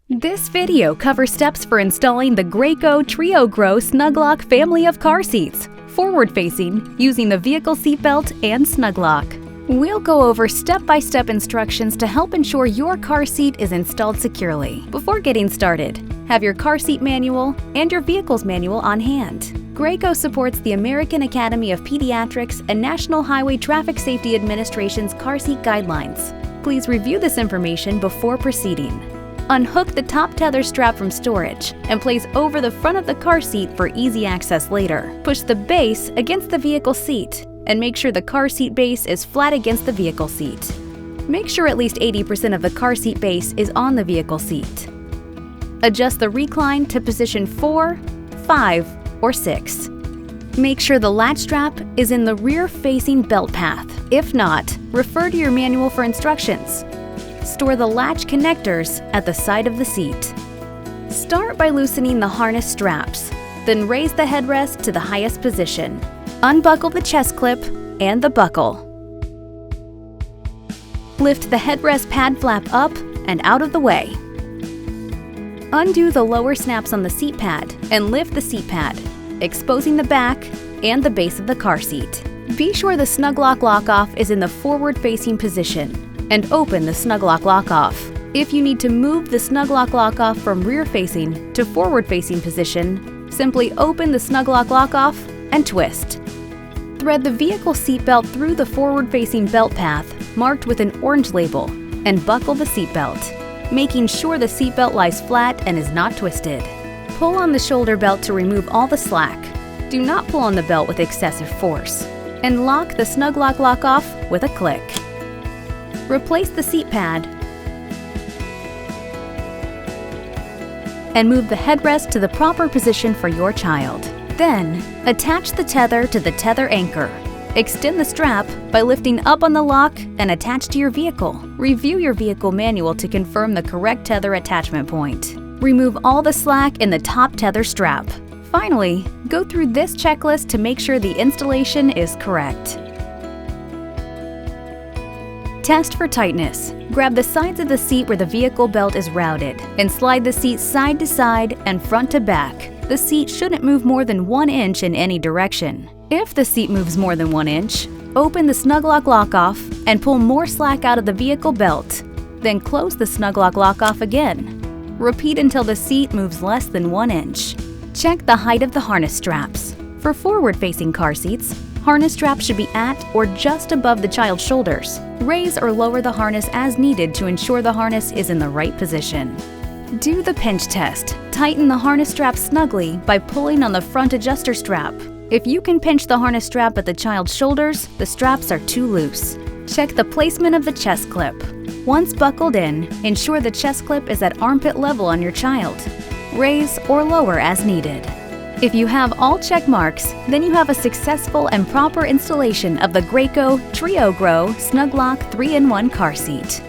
This video covers steps for installing the TrioGrow SnugLock family of car seats, forward-facing, using the vehicle seatbelt and SnugLock. We'll go over step-by-step instructions to help ensure your car seat is installed securely. Before getting started, have your car seat manual and your vehicle's manual on hand. TrioGrow supports the American Academy of Pediatrics and National Highway Traffic Safety Administration's car seat guidelines. Please review this information before proceeding. Unhook the top tether strap from storage and place over the front of the car seat for easy access later. Push the base against the vehicle seat and make sure the car seat base is flat against the vehicle seat. Make sure at least 80% of the car seat base is on the vehicle seat. Adjust the recline to position 4, 5, or 6. Make sure the latch strap is in the rear-facing belt path. If not, refer to your manual for instructions. Store the latch connectors at the side of the seat. Start by loosening the harness straps, then raise the headrest to the highest position. Unbuckle the chest clip and the buckle. Lift the headrest pad flap up and out of the way. Undo the lower snaps on the seat pad and lift the seat pad, exposing the back and the base of the car seat. Be sure the SnugLock lock-off is in the forward-facing position and open the SnugLock lock-off. If you need to move the SnugLock lock-off from rear-facing to forward-facing position, simply open the SnugLock lock-off and twist. Thread the vehicle seatbelt through the forward-facing belt path marked with an orange label and buckle the seatbelt, making sure the seatbelt lies flat and is not twisted. Pull on the shoulder belt to remove all the slack. Do not pull on the belt with excessive force. And lock the SnugLock lock-off with a click. Replace the seat pad and move the headrest to the proper position for your child. Then, attach the tether to the tether anchor. Extend the strap by lifting up on the lock and attach to your vehicle. Review your vehicle manual to confirm the correct tether attachment point. Remove all the slack in the top tether strap. Finally, go through this checklist to make sure the installation is correct. Test for tightness. Grab the sides of the seat where the vehicle belt is routed and slide the seat side to side and front to back. The seat shouldn't move more than 1 inch in any direction. If the seat moves more than 1 inch, open the SnugLock lock-off and pull more slack out of the vehicle belt. Then close the SnugLock lock-off again. Repeat until the seat moves less than 1 inch. Check the height of the harness straps. For forward-facing car seats, harness straps should be at or just above the child's shoulders. Raise or lower the harness as needed to ensure the harness is in the right position. Do the pinch test. Tighten the harness strap snugly by pulling on the front adjuster strap. If you can pinch the harness strap at the child's shoulders, the straps are too loose. Check the placement of the chest clip. Once buckled in, ensure the chest clip is at armpit level on your child. Raise or lower as needed. If you have all check marks, then you have a successful and proper installation of the TrioGrow SnugLock 3-in-1 car seat.